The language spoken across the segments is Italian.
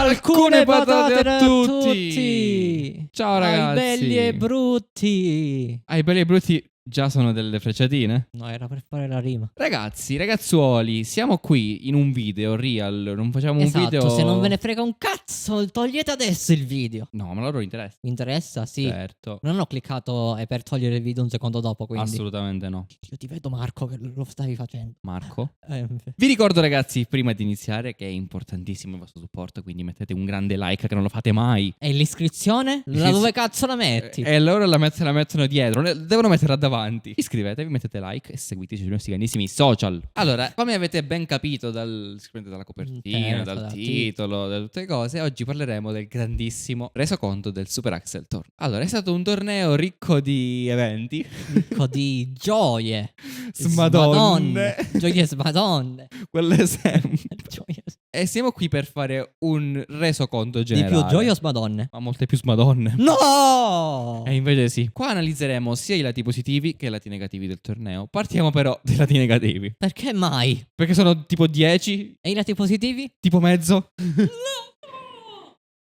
Alcune patate a tutti! Ciao ragazzi! Ai belli e brutti! Ai belli e brutti già sono delle frecciatine? No, era per fare la rima. Ragazzi, ragazzuoli, siamo qui in un video real, non facciamo Esatto, un video... se non ve ne frega un cazzo, togliete adesso il video. No, ma loro interessa. Vi interessa? Sì. Certo. Non ho cliccato per togliere il video un secondo dopo, quindi. Assolutamente no. Io ti vedo, Marco, che lo stavi facendo. Marco? Eh, Vi ricordo ragazzi, prima di iniziare, che è importantissimo il vostro supporto, quindi mettete un grande like che non lo fate mai. E l'iscrizione? Da dove cazzo la metti? E loro la mettono dietro, devono metterla davanti. Iscrivetevi, mettete like e seguiteci sui nostri grandissimi social. Allora, come avete ben capito dalla copertina, dal titolo, da tutte le cose, oggi parleremo del grandissimo resoconto del Super Axel Tour. Allora, è stato un torneo ricco di eventi. Ricco di gioie. Smadonne. Gioie smadonne. Quelle sempre. Gioie. E siamo qui per fare un resoconto generale. Di più gioie o smadonne? Ma molte più smadonne. No! E invece sì. Qua analizzeremo sia i lati positivi che i lati negativi del torneo. Partiamo però dai lati negativi. Perché mai? Perché sono tipo 10, E i lati positivi? tipo mezzo.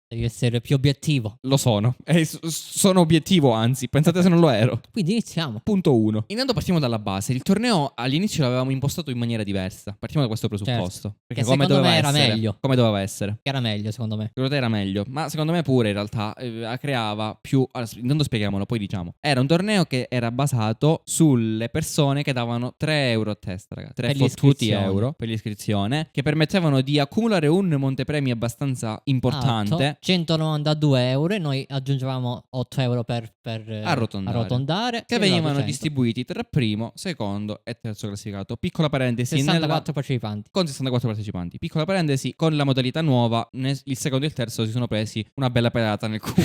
Devi essere più obiettivo. Lo sono. E sono obiettivo, anzi. Pensate se non lo ero. Quindi iniziamo. Punto 1. Intanto partiamo dalla base. Il torneo all'inizio l'avevamo impostato in maniera diversa. Partiamo da questo presupposto. Certo. Perché Che come secondo doveva me era essere? meglio. Come doveva essere? Che era meglio, secondo me. Secondo te era meglio, ma secondo me pure in realtà creava più... Allora, intanto spieghiamolo, poi diciamo. Era un torneo che era basato sulle persone che davano 3 euro a testa, ragazzi. 3 Per fottuti l'iscrizione. euro per l'iscrizione, che permettevano di accumulare un montepremi abbastanza importante. 192 euro e noi aggiungevamo 8 euro per arrotondare. Che fino a venivano 200. distribuiti tra primo, secondo e terzo classificato. Piccola parentesi, 64 partecipanti. con 64 partecipanti. Piccola parentesi, con la modalità nuova, il secondo e il terzo si sono presi una bella pedata nel culo.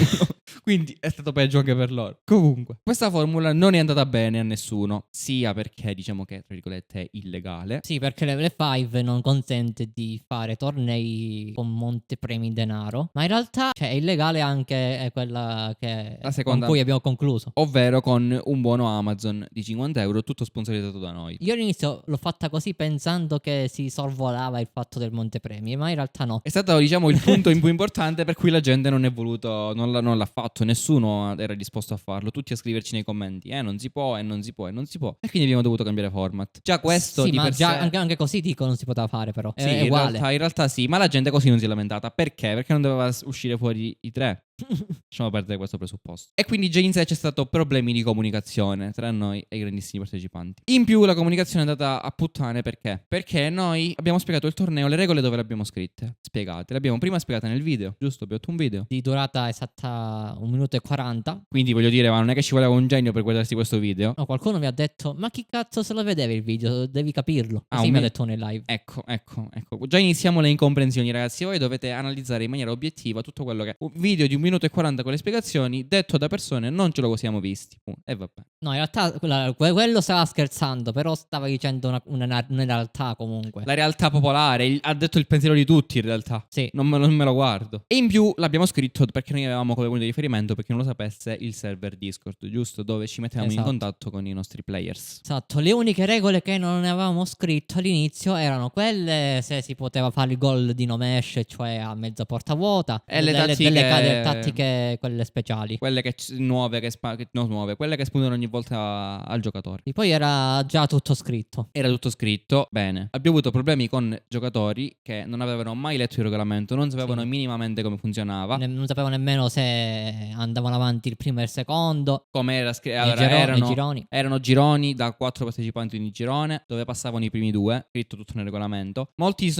Quindi è stato peggio anche per loro. Comunque, questa formula non è andata bene a nessuno, sia perché diciamo che, tra virgolette, è illegale. Sì, perché Level 5 non consente di fare tornei con montepremi in denaro. Ma in realtà, cioè, è illegale anche quella che La seconda, con cui abbiamo concluso. ovvero con un buono Amazon di 50 euro, tutto sponsorizzato da noi. Io all'inizio l'ho fatta così pensando che si sorvolava il fatto del montepremi, ma in realtà no. È stato, diciamo, il punto più importante per cui la gente non è voluto, non l'ha fatto, nessuno era disposto a farlo, tutti a scriverci nei commenti, non si può, e non si può, e non si può. E quindi abbiamo dovuto cambiare format. Già questo sì, di ma per già sé... anche così dico non si poteva fare però. Sì, È uguale. in realtà sì, ma la gente così non si è lamentata. Perché? Perché non doveva uscire fuori i 3. Lasciamo perdere questo presupposto. E quindi già in sé c'è stato problemi di comunicazione tra noi e i grandissimi partecipanti. In più la comunicazione è andata a puttane perché? Perché noi abbiamo spiegato il torneo, le regole dove le abbiamo scritte? Spiegate. Le abbiamo prima spiegate nel video, giusto? Abbiamo fatto un video. Di durata esatta 1 minuto e 40. Quindi voglio dire, ma non è che ci voleva un genio per guardarsi questo video. No, qualcuno mi ha detto ma chi cazzo se lo vedeva il video? Devi capirlo. Ah, Così mi ha detto nel live. Ecco. Già iniziamo le incomprensioni, ragazzi. Voi dovete analizzare in maniera obiettiva tutto quello che... Un video di 1 minuto e 40 con le spiegazioni, detto da persone, non ce lo siamo visti. E vabbè. No, in realtà quello stava scherzando, però stava dicendo una realtà comunque. La realtà popolare, ha detto il pensiero di tutti in realtà. Sì. Non me lo guardo. E in più l'abbiamo scritto perché noi avevamo come punto di riferimento, per chi non lo sapesse, il server Discord, giusto? Dove ci mettevamo in contatto con i nostri players. Esatto, le uniche regole che non avevamo scritto all'inizio erano quelle se si poteva fare il gol di no mesh, cioè a mezza porta vuota, e le delle tattiche quelle speciali. Quelle che nuove, quelle che spuntano ogni volta al giocatore. E poi era già tutto scritto. Era tutto scritto, bene. Abbiamo avuto problemi con giocatori che non avevano mai letto il regolamento, non sapevano minimamente come funzionava. Non sapevano nemmeno se andavano avanti il primo e il secondo. Come era gironi. Erano gironi da 4 partecipanti in girone, dove passavano i primi 2, scritto tutto nel regolamento. Molti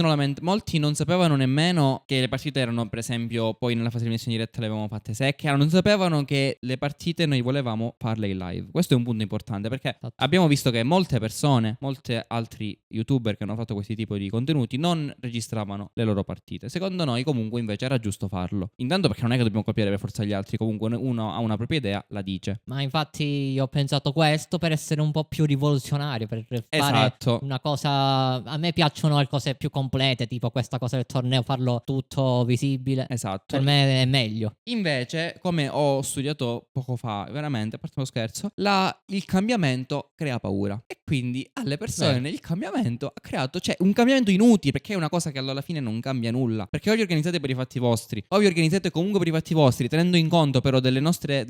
non sapevano nemmeno che le partite erano, per esempio, poi nella fase di eliminazione diretta le avevamo fatte secche. Non sapevano che le partite noi volevamo farle in live. Questo è un punto importante perché abbiamo visto che molte persone, molti altri youtuber che hanno fatto questi tipi di contenuti non registravano le loro partite. Secondo noi comunque invece era giusto farlo. Intanto perché non è che dobbiamo copiare per forza gli altri, comunque uno ha una propria idea, la dice. Ma infatti io ho pensato questo per essere un po' più rivoluzionario, per fare una cosa... A me piacciono le cose più complete, tipo questa cosa del torneo, farlo tutto visibile. Esatto. Per me è meglio. Invece, come ho studiato poco fa, veramente, a parte uno scherzo, il cambiamento crea paura. E quindi alle persone il cambiamento ha creato, cioè un cambiamento inutile, perché è una cosa che alla fine non cambia nulla. Perché o vi organizzate per i fatti vostri, o vi organizzate comunque per i fatti vostri, tenendo in conto però delle nostre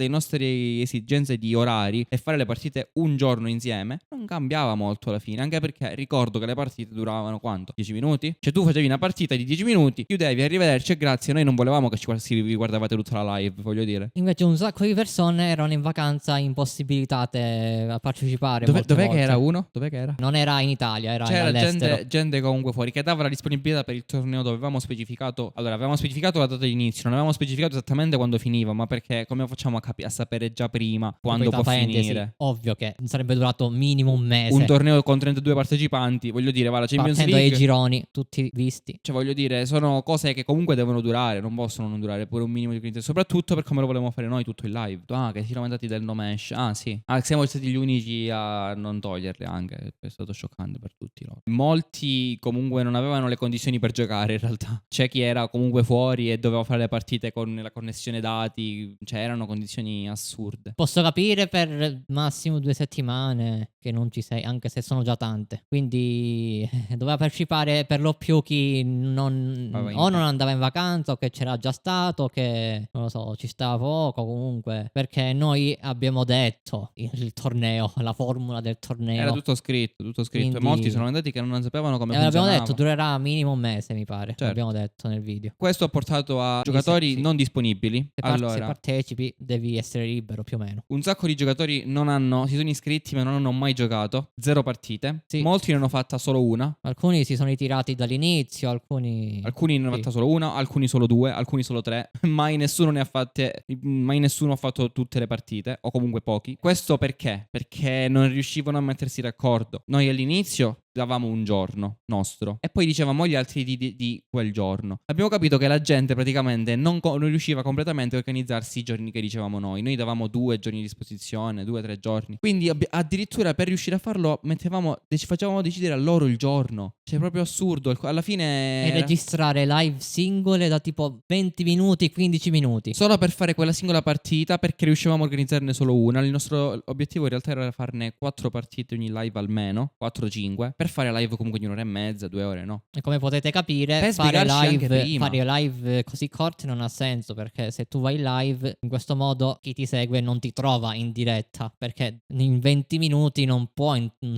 esigenze di orari, e fare le partite un giorno insieme non cambiava molto alla fine. Anche perché ricordo che le partite duravano quanto? 10 minuti? Cioè tu facevi una partita di 10 minuti, chiudevi, arrivederci e grazie. Noi non volevamo che vi guardavate tutta la live, voglio dire. Invece un sacco di persone erano in vacanza impossibilitate a partecipare. Dov'è molte che volte. era uno? Dov'è che era? Non era in Italia, era C'era all'estero. gente comunque fuori che dava la disponibilità per il torneo dove avevamo specificato. Allora, avevamo specificato la data di inizio, non avevamo specificato esattamente quando finiva, ma perché come facciamo a sapere già prima quando può finire? Ovvio che sarebbe durato minimo un mese. Un torneo con 32 partecipanti, voglio dire, va la Champions partendo League. dai gironi, tutti visti. Cioè, voglio dire, sono cose che comunque devono durare, non possono non durare pure un minimo di cliente. Soprattutto per come lo volevamo fare noi tutto il live. Ah, che si siamo andati del no mesh. Ah, sì. Ah, siamo stati gli unici a non toglierle anche. È stato scioccante per tutti loro. Molti comunque non avevano le condizioni per giocare, in realtà. C'è chi era comunque fuori e doveva fare le partite con la connessione dati. Cioè, erano condizioni assurde. Posso capire per massimo 2 settimane che non ci sei, anche se sono già tante. Quindi doveva partecipare per lo più chi non andava in vacanza o che c'era già stato, che non lo so, ci stava poco comunque. Perché noi abbiamo detto il torneo, la formula del torneo. Era tutto scritto. Quindi, e molti sono andati che non sapevano come funzionava. Abbiamo detto durerà minimo un mese, mi pare. Certo. L'abbiamo detto nel video. Questo ha portato a giocatori non disponibili. Se partecipi devi essere libero più o meno. Un sacco di giocatori si sono iscritti ma non hanno mai giocato. 0 partite. Sì. Molti ne hanno fatta solo una. Alcuni si sono ritirati dall'inizio, alcuni ne hanno fatta solo una, alcuni solo 2, alcuni solo 3. Mai nessuno ha fatto tutte le partite, o comunque pochi. Questo perché? Perché non riuscivano a mettersi d'accordo. Noi all'inizio davamo un giorno nostro e poi dicevamo agli altri di quel giorno. Abbiamo capito che la gente praticamente non riusciva completamente a organizzarsi i giorni che dicevamo noi. Noi davamo 2 giorni di disposizione, 2-3 giorni. Quindi addirittura per riuscire a farlo facevamo decidere a loro il giorno. Cioè proprio assurdo. Alla fine e registrare live singole da tipo 20 minuti, 15 minuti. Solo per fare quella singola partita, perché riuscivamo a organizzarne solo una. Il nostro obiettivo in realtà era farne 4 partite ogni live almeno, 4-5, per fare live comunque di 1 ora e mezza, 2 ore, no? E come potete capire, per fare live live così corte non ha senso, perché se tu vai live in questo modo chi ti segue non ti trova in diretta, perché in 20 minuti non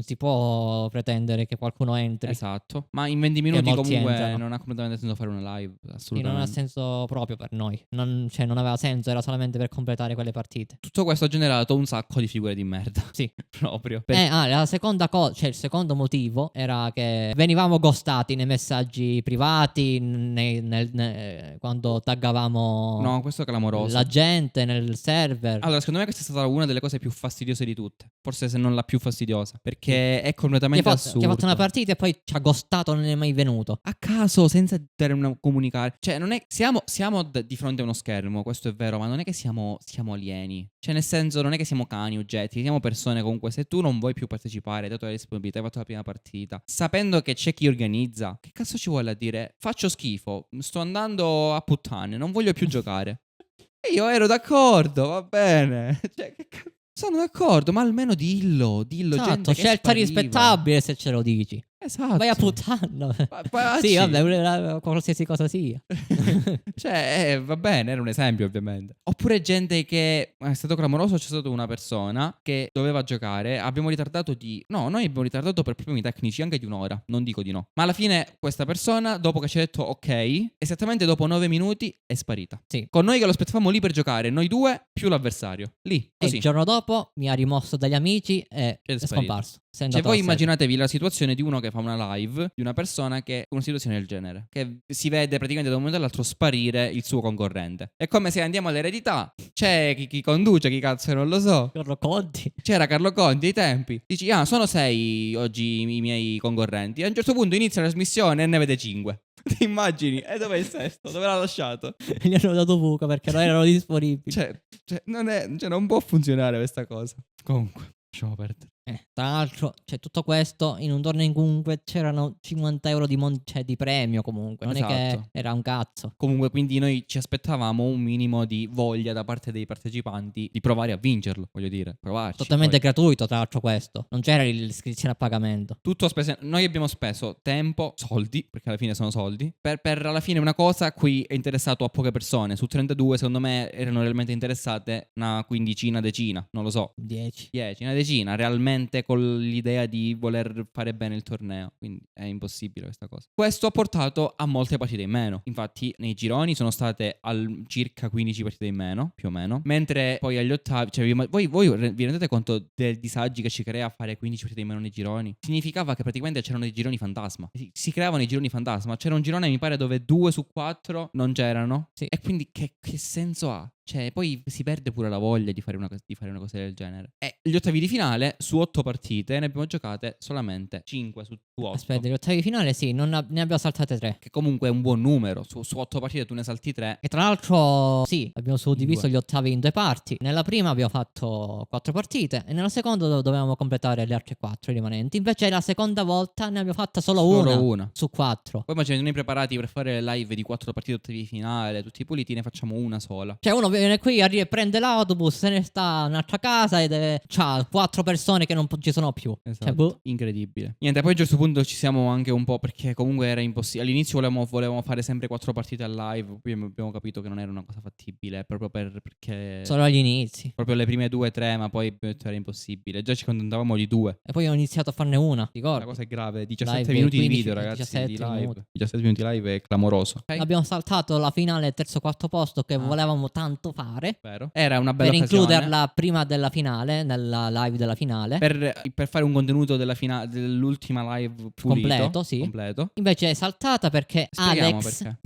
si può pretendere che qualcuno entri. Esatto. Ma in 20 minuti comunque entrano. Non ha completamente senso fare una live, assolutamente. Non ha senso proprio per noi. Non aveva senso, era solamente per completare quelle partite. Tutto questo ha generato un sacco di figure di merda. Sì. Proprio. La seconda cosa, cioè il secondo motivo era che venivamo ghostati nei messaggi privati, quando taggavamo No, questo è clamoroso. la gente nel server. Allora, secondo me questa è stata una delle cose più fastidiose di tutte. Forse se non la più fastidiosa. Perché è completamente assurdo. Che ha fatto una partita e poi ci ha ghostato, non è mai venuto. A caso, senza dare una comunicare. Cioè, non è. Siamo di fronte a uno schermo, questo è vero, ma non è che siamo alieni. Cioè, nel senso, non è che siamo cani, oggetti, siamo persone comunque. Se tu non vuoi più partecipare, hai dato la disponibilità, hai fatto la prima partita, sapendo che c'è chi organizza, che cazzo ci vuole a dire? Faccio schifo, sto andando a puttane, non voglio più giocare. E io ero d'accordo, va bene. Cioè, che cazzo. Sono d'accordo, ma almeno dillo. Esatto, Gente scelta rispettabile se ce lo dici. Esatto. Vai a puttana. Sì, sì, vabbè, qualsiasi cosa sia. Cioè, va bene, era un esempio ovviamente. Oppure gente che è stato clamoroso, c'è stata una persona che doveva giocare, abbiamo ritardato No, noi abbiamo ritardato per problemi tecnici anche di 1 ora, non dico di no. Ma alla fine questa persona, dopo che ci ha detto ok, esattamente dopo 9 minuti è sparita. Sì. Con noi che lo aspettavamo lì per giocare, noi 2 più l'avversario. Lì, così. E il giorno dopo mi ha rimosso dagli amici e è scomparso. Cioè voi immaginatevi la situazione di uno che fa una live di una persona che una situazione del genere, che si vede praticamente da un momento all'altro sparire il suo concorrente. È come se andiamo all'eredità, c'è chi conduce, chi cazzo non lo so. Carlo Conti. C'era Carlo Conti ai tempi. Dici, sono 6 oggi i miei concorrenti. E a un certo punto inizia la trasmissione e ne vede 5. Ti immagini? E dov'è il sesto? Dove l'ha lasciato? Gli hanno dato buco perché non erano disponibili. Non può funzionare questa cosa. Comunque, lasciamo perdere. Tra l'altro c'è tutto questo in un torneo in cui c'erano 50 euro di premio comunque. Non è che Esatto. era un cazzo. Comunque, quindi noi ci aspettavamo un minimo di voglia da parte dei partecipanti di provare a vincerlo, voglio dire, provarci. Totalmente Poi, gratuito, tra l'altro questo. Non c'era l'iscrizione a pagamento. tutto noi abbiamo speso tempo, soldi, perché alla fine sono soldi, per alla fine una cosa a cui è interessato a poche persone. Su 32 secondo me erano realmente interessate una quindicina, decina, non lo so. 10. 10, una decina, realmente con l'idea di voler fare bene il torneo. Quindi è impossibile questa cosa. Questo ha portato a molte partite in meno. Infatti nei gironi sono state circa 15 partite in meno, più o meno. Mentre poi agli ottavi, cioè, voi vi rendete conto dei disagi che ci crea fare 15 partite in meno nei gironi? Significava che praticamente c'erano dei gironi fantasma. Si creavano i gironi fantasma. C'era un girone, mi pare, dove 2 su 4 non c'erano. Sì. E quindi che senso ha? Cioè, poi si perde pure la voglia di fare una cosa del genere. E gli ottavi di finale, su 8 partite, ne abbiamo giocate solamente 5 su 8. Aspetta, gli ottavi di finale sì, ne abbiamo saltate 3. Che comunque è un buon numero. Su 8 partite tu ne salti 3. E tra l'altro, sì, abbiamo suddiviso gli ottavi in 2 parti. Nella prima abbiamo fatto 4 partite e nella seconda dovevamo completare le altre 4 rimanenti. Invece la seconda volta ne abbiamo fatta solo una su 4. Poi immaginate noi preparati per fare le live di 4 partite ottavi di finale, tutti puliti, ne facciamo una sola. Cioè uno viene qui, arriva, prende l'autobus, se ne sta in un'altra casa ed c'ha 4 persone che non ci sono più. Esatto. Cioè, Incredibile. Niente, poi a un certo punto ci siamo anche un po', perché comunque era impossibile. All'inizio volevamo fare sempre 4 partite al live, poi abbiamo capito che non era una cosa fattibile, proprio perché solo agli inizi. proprio le prime 2-3, ma poi era impossibile. Già ci contentavamo di 2. E poi ho iniziato a farne una, ricordo. La cosa è grave, 17 Live, minuti 15, di video, ragazzi, 17 di live. minuti. 17 minuti di live è clamoroso. Okay. Abbiamo saltato la finale terzo quarto posto che volevamo tanto fare. Vero. Era una bella per occasione, includerla prima della finale, nella live della finale. Per fare un contenuto dell'ultima live pulito. Completo, sì. Completo. Invece è saltata perché Spieghiamo Alex perché.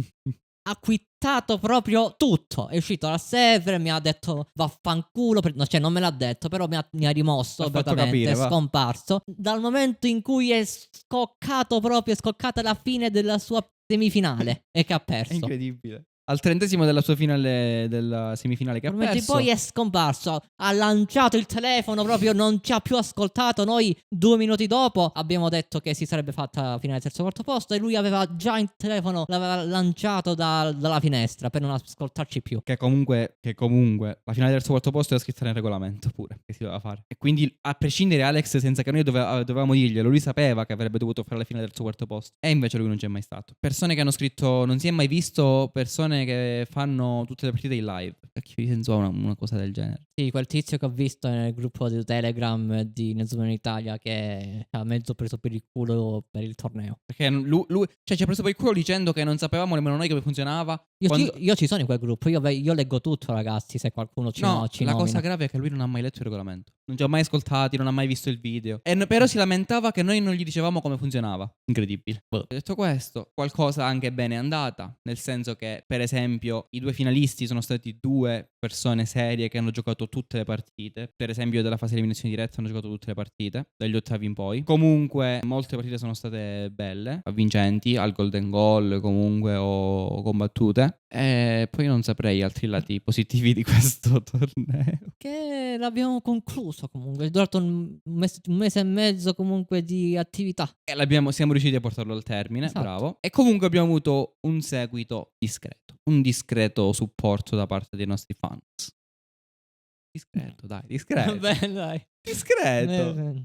ha quittato proprio tutto. È uscito dal server, mi ha detto vaffanculo, cioè non me l'ha detto, però mi ha rimosso completamente, è scomparso. Dal momento in cui è scoccato proprio, è scoccata la fine della sua semifinale e che ha perso. È incredibile. Al 30° della sua finale, della semifinale che ha perso. Poi è scomparso. Ha lanciato il telefono, proprio non ci ha più ascoltato. Noi 2 minuti dopo abbiamo detto che si sarebbe fatta finale terzo quarto posto e lui aveva già il telefono, l'aveva lanciato dalla finestra per non ascoltarci più. Che comunque la finale terzo quarto posto era scritta nel regolamento pure, che si doveva fare. E quindi a prescindere Alex, senza che noi dovevamo dirglielo, lui sapeva che avrebbe dovuto fare la finale terzo quarto posto. E invece lui non c'è mai stato. Persone che hanno scritto non si è mai visto persone che fanno tutte le partite in live. Che senso ha una cosa del genere? Sì, quel tizio che ho visto nel gruppo di Telegram di Nezumano Italia che ha mezzo preso per il culo per il torneo. Perché lui cioè ci ha preso per il culo dicendo che non sapevamo nemmeno noi come funzionava. Io ci sono in quel gruppo, io leggo tutto, ragazzi, se qualcuno ci nomina. Cosa grave è che lui non ha mai letto il regolamento. Non ci ha mai ascoltati, non ha mai visto il video. Però si lamentava che noi non gli dicevamo come funzionava. Incredibile. Detto questo, qualcosa anche bene è andata. Nel senso che, per esempio, i 2 finalisti sono stati 2 persone serie che hanno giocato tutte le partite. Per esempio, della fase di eliminazione diretta hanno giocato tutte le partite, dagli ottavi in poi. Comunque, molte partite sono state belle, vincenti, al golden goal comunque o combattute. E poi non saprei altri lati positivi di questo torneo. Che l'abbiamo concluso comunque. È durato un mese e mezzo comunque di attività. E siamo riusciti a portarlo al termine, esatto. Bravo. E comunque abbiamo avuto un seguito discreto. Un discreto supporto da parte dei nostri fans. Discreto, dai, discreto. Beh, dai. Discreto.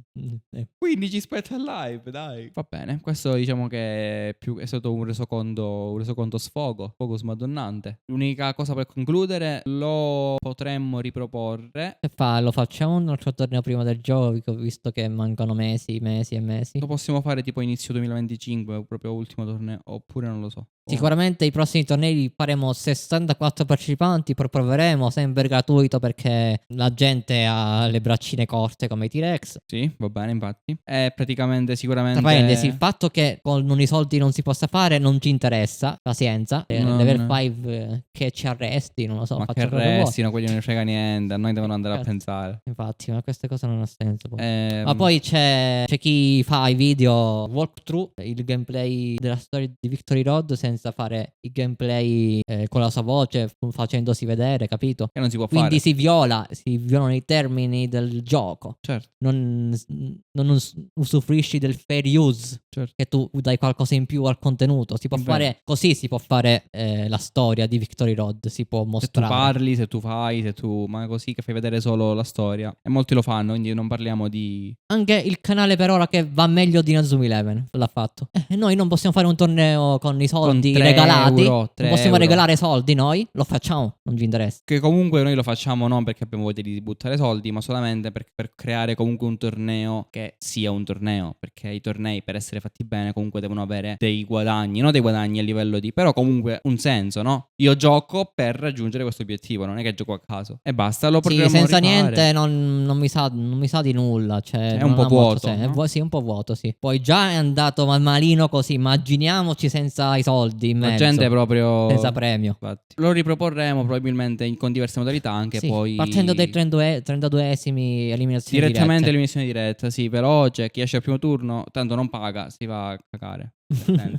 15 spetta al live, dai. Va bene, questo diciamo che è stato un resoconto sfogo smadonnante. L'unica cosa per concludere, lo potremmo riproporre. Lo facciamo un altro torneo prima del gioco, visto che mancano mesi e mesi. Lo possiamo fare tipo inizio 2025, proprio ultimo torneo, oppure non lo so. Sicuramente i prossimi tornei faremo 64 partecipanti, proveremo sempre gratuito perché la gente ha le braccine corte come i T-Rex. Sì, va bene, infatti. È praticamente sicuramente... Il fatto che con i soldi non si possa fare non ci interessa, pazienza. Level 5 che ci arresti, non lo so. Ma che arrestino, quelli non ne frega niente, a noi devono andare a pensare. Infatti, ma queste cose non hanno senso. Ma poi c'è chi fa i video walkthrough, il gameplay della storia di Victory Road senza fare il gameplay con la sua voce, facendosi vedere, capito? Che non si può Quindi fare. si violano i termini del gioco. gioco. Certo. Non usufruisci del fair use, Certo. che tu dai qualcosa in più al contenuto. Si può fare così, si può fare la storia di Victory Road, si può mostrare. Se tu parli, se tu fai, ma così che fai vedere solo la storia. E molti lo fanno, quindi non parliamo di... Anche il canale per ora che va meglio di Inazuma Eleven l'ha fatto. Noi non possiamo fare un torneo con i soldi con regalati. €3, non possiamo regalare soldi noi, lo facciamo, non ci interessa. Che comunque noi lo facciamo non perché abbiamo voglia di buttare soldi, ma solamente per creare comunque un torneo che sia un torneo. Perché i tornei, per essere fatti bene, comunque devono avere dei guadagni, non dei guadagni a livello di... però comunque un senso, no? Io gioco per raggiungere questo obiettivo, non è che gioco a caso. E basta, lo potremmo senza rifare. niente non mi sa di nulla. Cioè, è un po' vuoto, no? Sì, un po' vuoto, sì. Poi già è andato malino così, immaginiamoci senza i soldi in mezzo. La gente è proprio... senza premio. Infatti. Lo riproporremo probabilmente con diverse modalità anche sì, poi... partendo dai 32esimi eliminazioni direttamente dirette. eliminazione diretta, sì. Però chi esce al primo turno tanto non paga, si va a cagare.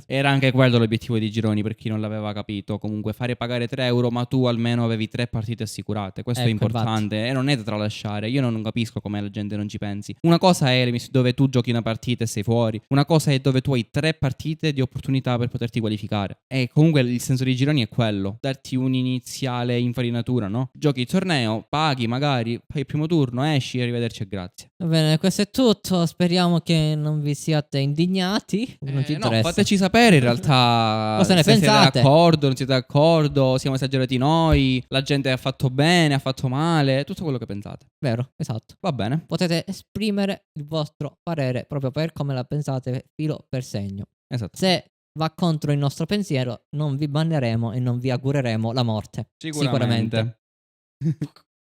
Era anche quello l'obiettivo di Gironi, per chi non l'aveva capito. Comunque fare pagare €3, ma tu almeno avevi 3 partite assicurate. Questo è importante, infatti. E non è da tralasciare. Io non capisco come la gente non ci pensi. Una cosa è dove tu giochi una partita e sei fuori. Una cosa è dove tu hai 3 partite di opportunità per poterti qualificare. E comunque il senso di Gironi è quello: darti un'iniziale infarinatura, no? Giochi il torneo, paghi magari, fai il primo turno, esci, arrivederci e grazie. Va bene, questo è tutto. Speriamo che non vi siate indignati. Non ci interessa. Fateci sapere in realtà cosa ne pensate. Siete d'accordo, non siete d'accordo, siamo esagerati noi, la gente ha fatto bene, ha fatto male, tutto quello che pensate. Vero, esatto. Va bene. Potete esprimere il vostro parere proprio per come la pensate, filo per segno. Esatto. Se va contro il nostro pensiero, non vi banneremo e non vi augureremo la morte. Sicuramente.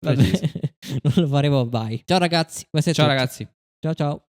Non lo faremo mai. Ciao ragazzi. Ciao ragazzi. Ciao ciao.